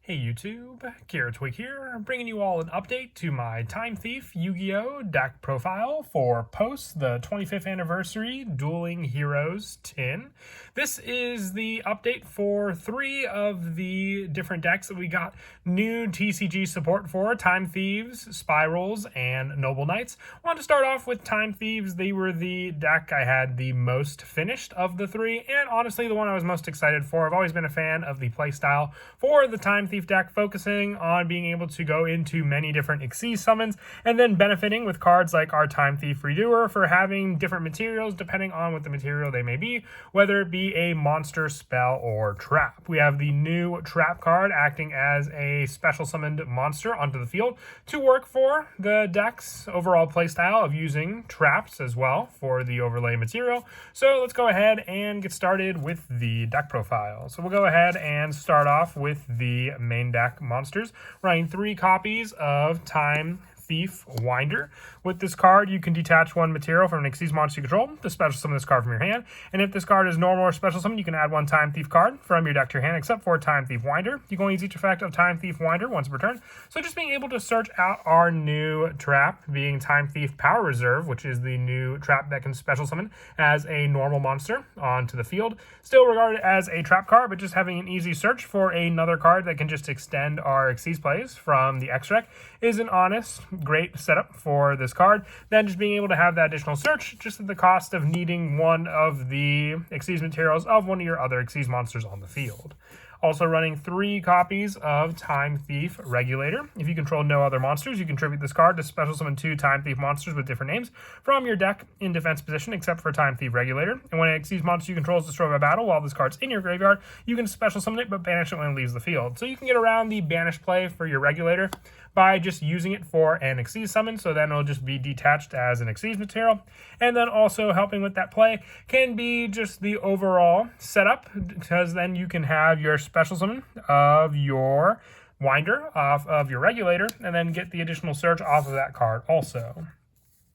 Hey YouTube, Twig here, bringing you all an update to my Time Thief Yu-Gi-Oh! Deck profile for post the 25th anniversary Dueling Heroes tin. This is the update for 3 of the different decks that we got new TCG support for: Time Thieves, Spirals, and Noble Knights. I wanted to start off with Time Thieves. They were the deck I had the most finished of the 3, and honestly the one I was most excited for. I've always been a fan of the playstyle for the Time Thief deck, focusing on being able to go into many different Xyz summons and then benefiting with cards like our Time Thief Redoer for having different materials depending on what the material they may be, whether it be a monster, spell, or trap. We have the new trap card acting as a special summoned monster onto the field to work for the deck's overall playstyle of using traps as well for the overlay material. So let's go ahead and get started with the deck profile. So we'll go ahead and start off with the main deck monsters, running 3 copies of Time Thief Winder. With this card, you can detach 1 material from an Xyz monster you control to special summon this card from your hand. And if this card is normal or special summon, you can add 1 Time Thief card from your deck to your hand, except for Time Thief Winder. You can only use each effect of Time Thief Winder once per turn. So just being able to search out our new trap, being Time Thief Power Reserve, which is the new trap that can special summon as a normal monster onto the field. Still regarded as a trap card, but just having an easy search for another card that can just extend our Xyz plays from the X deck is an honest, great setup for this card. Then just being able to have that additional search just at the cost of needing one of the Xyz materials of one of your other Xyz monsters on the field. Also running 3 copies of Time Thief Regulator. If you control no other monsters, you contribute this card to special summon 2 Time Thief monsters with different names from your deck in defense position, except for Time Thief Regulator. And when an Xyz monster you control is destroyed by battle while this card's in your graveyard, you can special summon it but banish it when it leaves the field. So you can get around the banish play for your Regulator by just using it for an Xyz summon, so then it'll just be detached as an Xyz material. And then also helping with that play can be just the overall setup, because then you can have your special summon of your Winder off of your Regulator, and then get the additional search off of that card also.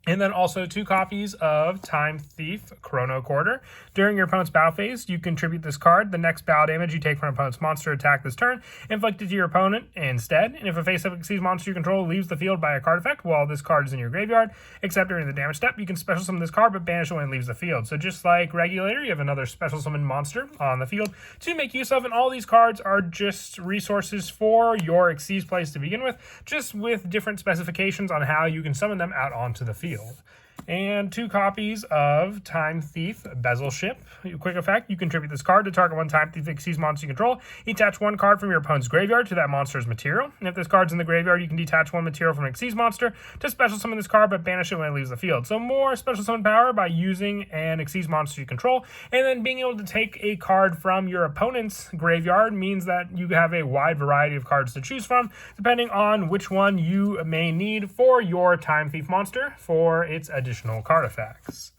And then also 2 copies of Time Thief Chrono Quarter. During your opponent's battle phase, you contribute this card. The next battle damage you take from an opponent's monster attack this turn, inflicted to your opponent instead. And if a face-up Xyz monster you control leaves the field by a card effect while this card is in your graveyard, except during the damage step, you can special summon this card but banish it when it leaves the field. So just like Regulator, you have another special summon monster on the field to make use of. And all these cards are just resources for your Xyz plays to begin with, just with different specifications on how you can summon them out onto the field. And 2 copies of Time Thief Bezel Ship. Quick effect, you contribute this card to target 1 Time Thief Xyz monster you control. Attach 1 card from your opponent's graveyard to that monster's material. And if this card's in the graveyard, you can detach 1 material from an Xyz monster to special summon this card but banish it when it leaves the field. So more special summon power by using an Xyz monster you control. And then being able to take a card from your opponent's graveyard means that you have a wide variety of cards to choose from, depending on which one you may need for your Time Thief monster for its additional card effects.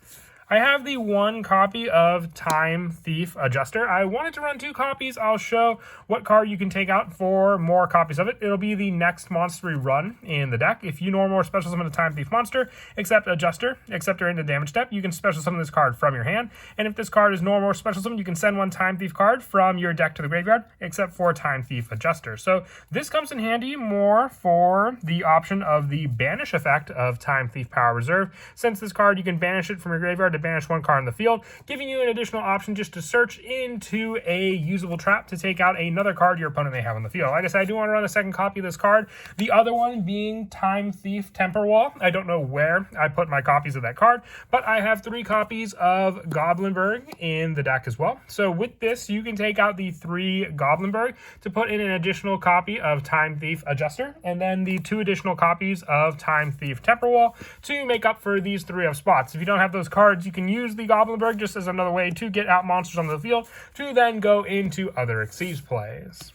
I have the 1 copy of Time Thief Adjuster. I wanted to run 2 copies. I'll show what card you can take out for more copies of it. It'll be the next monster we run in the deck. If you normal or special summon a Time Thief monster, except Adjuster, except during the damage step, you can special summon this card from your hand. And if this card is normal or special summon, you can send 1 Time Thief card from your deck to the graveyard, except for Time Thief Adjuster. So this comes in handy more for the option of the banish effect of Time Thief Power Reserve. Since this card, you can banish it from your graveyard to banish 1 card in the field, giving you an additional option just to search into a usable trap to take out another card your opponent may have on the field. Like I said, I do want to run a 2nd copy of this card. The other one being Time Thief Temper Wall. I don't know where I put my copies of that card, but I have 3 copies of Goblinberg in the deck as well. So with this, you can take out the 3 Goblinberg to put in an additional copy of Time Thief Adjuster, and then the 2 additional copies of Time Thief Temper Wall to make up for these 3 of spots. If you don't have those cards, you can use the Goblinberg just as another way to get out monsters on the field to then go into other Xyz plays.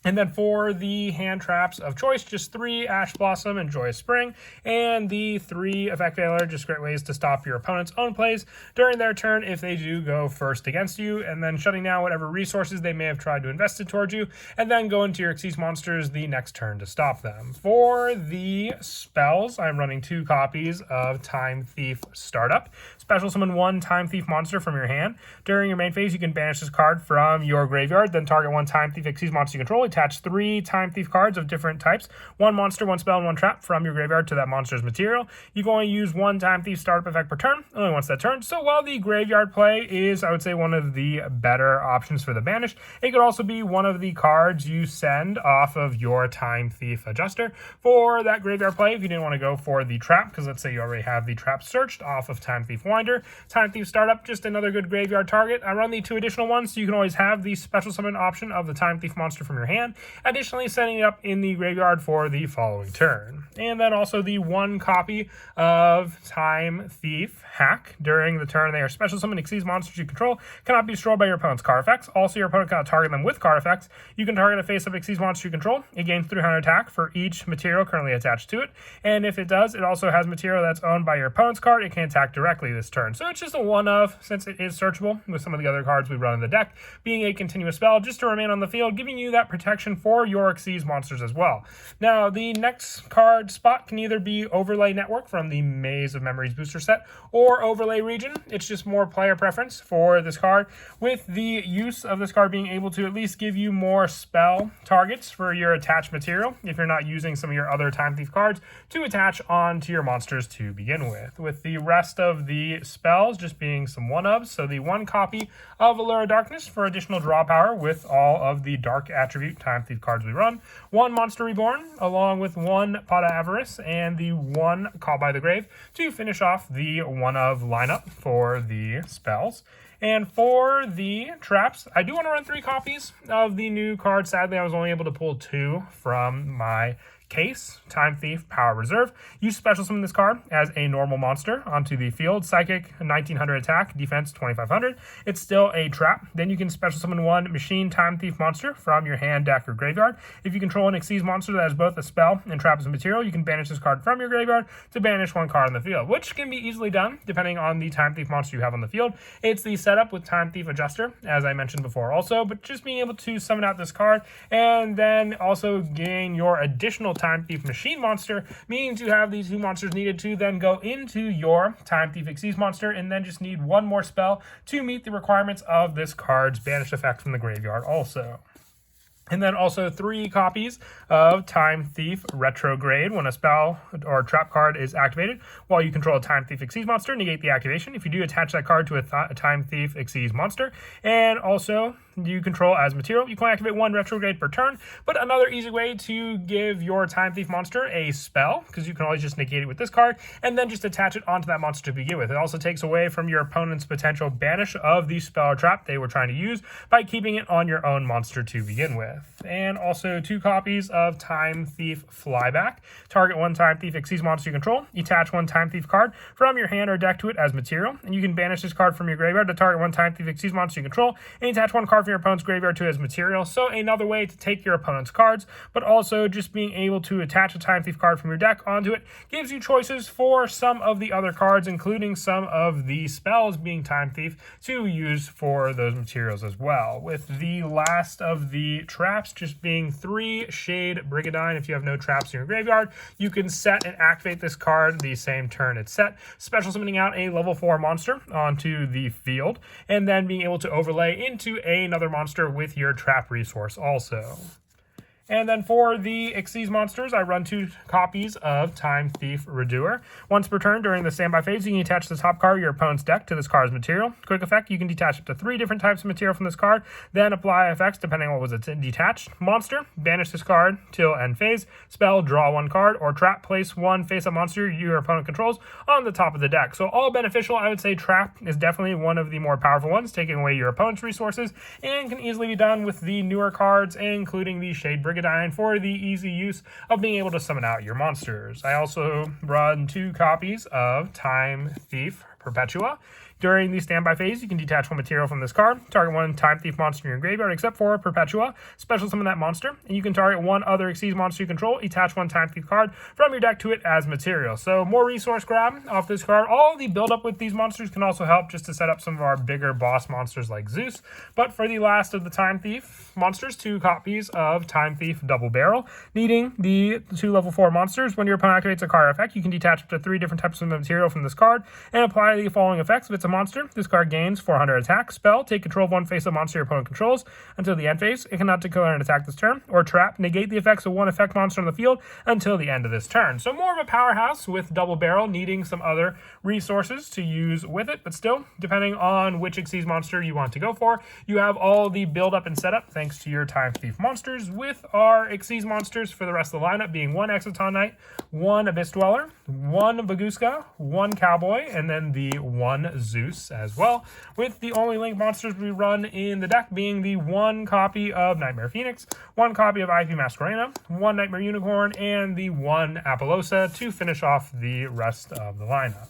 And then for the hand traps of choice, just 3 Ash Blossom and Joyous Spring, and the 3 Effect Veiler, just great ways to stop your opponent's own plays during their turn if they do go first against you, and then shutting down whatever resources they may have tried to invest it towards you, and then go into your Xyz monsters the next turn to stop them. For the spells, I'm running 2 copies of Time Thief Startup. Special summon 1 Time Thief monster from your hand. During your main phase, you can banish this card from your graveyard, then target 1 Time Thief Xyz monster you control, attach 3 Time Thief cards of different types, 1 monster, 1 spell, and 1 trap from your graveyard to that monster's material. You can only use 1 Time Thief startup effect per turn, only once that turn. So while the graveyard play is, I would say, one of the better options for the banish, it could also be one of the cards you send off of your Time Thief adjuster for that graveyard play if you didn't want to go for the trap, because let's say you already have the trap searched off of Time Thief Winder. Time Thief startup, just another good graveyard target. I run the 2 additional ones, so you can always have the special summon option of the Time Thief monster from your hand, additionally setting it up in the graveyard for the following turn. And then also the 1 copy of Time Thief Hack. During the turn, they are special summon Xyz monsters you control, cannot be destroyed by your opponent's card effects. Also, your opponent cannot target them with card effects. You can target a face-up Xyz monster you control. It gains 300 attack for each material currently attached to it, and if it does, it also has material that's owned by your opponent's card. It can attack directly this turn. So it's just a one-of, since it is searchable with some of the other cards we run in the deck, being a continuous spell just to remain on the field, giving you that protection for your Xyz monsters as well. Now, the next card spot can either be Overlay Network from the Maze of Memories booster set or Overlay Region. It's just more player preference for this card, with the use of this card being able to at least give you more spell targets for your attached material if you're not using some of your other Time Thief cards to attach onto your monsters to begin with the rest of the spells just being some one-ofs. So the 1 copy of Allure of Darkness for additional draw power with all of the dark attribute Time Thief cards we run, 1 Monster Reborn along with 1 Pot of Avarice, and the 1 Call by the Grave to finish off the one-of lineup for the spells. And for the traps, I do want to run 3 copies of the new card. Sadly, I was only able to pull 2 from my case. Time Thief Power Reserve. You special summon this card as a normal monster onto the field. Psychic, 1900 attack, defense 2500. It's still a trap. Then you can special summon 1 Machine Time Thief monster from your hand, deck, or graveyard. If you control an Xyz monster that has both a spell and trap as material, you can banish this card from your graveyard to banish 1 card on the field, which can be easily done depending on the Time Thief monster you have on the field. It's the setup with Time Thief Adjuster, as I mentioned before also, but just being able to summon out this card and then also gain your additional Time Thief Machine monster means you have these 2 monsters needed to then go into your Time Thief Xyz monster and then just need 1 more spell to meet the requirements of this card's banish effect from the graveyard also. And then also 3 copies of Time Thief Retrograde. When a spell or trap card is activated while you control a Time Thief Xyz monster, negate the activation. If you do, attach that card to a Time Thief Xyz monster. And also, you control as material, you can activate 1 Retrograde per turn. But another easy way to give your Time Thief monster a spell, because you can always just negate it with this card, and then just attach it onto that monster to begin with. It also takes away from your opponent's potential banish of the spell or trap they were trying to use by keeping it on your own monster to begin with. And also 2 copies of Time Thief Flyback. Target 1 Time Thief Xyz monster you control. Attach 1 Time Thief card from your hand or deck to it as material. And you can banish this card from your graveyard to target 1 Time Thief Xyz monster you control. And attach 1 card from your opponent's graveyard to it as material. So another way to take your opponent's cards, but also just being able to attach a Time Thief card from your deck onto it gives you choices for some of the other cards, including some of the spells being Time Thief to use for those materials as well. With the last of the traps just being 3 Shade Brigandine. If you have no traps in your graveyard, you can set and activate this card the same turn it's set, special summoning out a level 4 monster onto the field, and then being able to overlay into another monster with your trap resource also. And then for the Xyz monsters, I run 2 copies of Time Thief Redoer. Once per turn during the standby phase, you can attach the top card of your opponent's deck to this card's material. Quick effect, you can detach up to 3 different types of material from this card, then apply effects depending on what was detached. Monster, banish this card till end phase. Spell, draw 1 card, or trap, place 1 face-up monster your opponent controls on the top of the deck. So all beneficial. I would say trap is definitely one of the more powerful ones, taking away your opponent's resources, and can easily be done with the newer cards, including the Shade Brigandine, for the easy use of being able to summon out your monsters. I also run 2 copies of Time Thief Perpetua. During the standby phase, you can detach 1 material from this card, target 1 Time Thief monster in your graveyard except for Perpetua, special summon that monster, and you can target 1 other Xyz monster you control, attach 1 Time Thief card from your deck to it as material. So more resource grab off this card. All the build up with these monsters can also help just to set up some of our bigger boss monsters like Zeus. But for the last of the Time Thief monsters, 2 copies of Time Thief Double Barrel. Needing the 2 level 4 monsters, when your opponent activates a card effect, you can detach up to 3 different types of material from this card and apply the following effects. If it's a monster. This card gains 400 attack. Spell, take control of one face-up monster your opponent controls until the end phase. It cannot declare an attack this turn. Or trap, negate the effects of one effect monster on the field until the end of this turn. So more of a powerhouse with double barrel, needing some other resources to use with it. But still, depending on which Xyz monster you want to go for, you have all the build-up and setup thanks to your Time Thief monsters, with our Xyz monsters for the rest of the lineup being one Exoton Knight, one Abyss Dweller, one Baguska, one Cowboy, and then the one Zeus as well, with the only Link monsters we run in the deck being the one copy of Nightmare Phoenix, one copy of IP Masquerena, one Nightmare Unicorn, and the one Apollosa to finish off the rest of the lineup.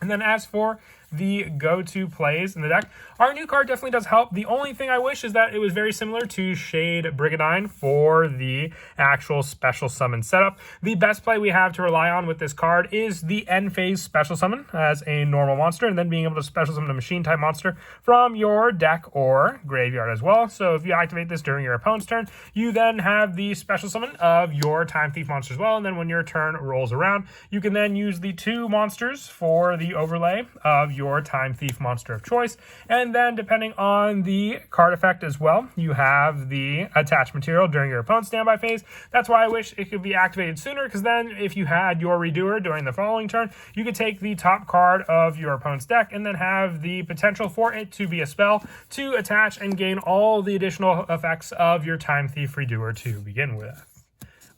And then as for the go-to plays in the deck, our new card definitely does help. The only thing I wish is that it was very similar to Shade Brigandine for the actual special summon setup. The best play we have to rely on with this card is the end phase special summon as a normal monster, and then being able to special summon a machine type monster from your deck or graveyard as well. So if you activate this during your opponent's turn, you then have the special summon of your Time Thief monster as well, and then when your turn rolls around, you can then use the two monsters for the overlay of your Time Thief monster of choice. And then depending on the card effect as well, you have the attached material during your opponent's standby phase. That's why I wish it could be activated sooner, because then if you had your Redoer during the following turn, you could take the top card of your opponent's deck and then have the potential for it to be a spell to attach and gain all the additional effects of your Time Thief Redoer to begin with.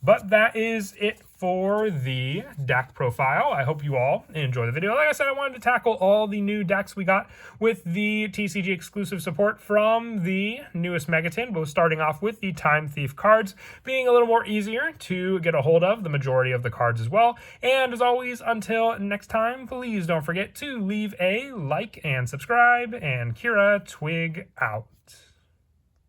But that is it for the deck profile. I hope you all enjoy the video. Like I said, I wanted to tackle all the new decks we got with the TCG exclusive support from the newest Megatin, both starting off with the Time Thief cards being a little more easier to get a hold of, the majority of the cards as well. And as always, until next time, please don't forget to leave a like and subscribe, and Kira Twig out.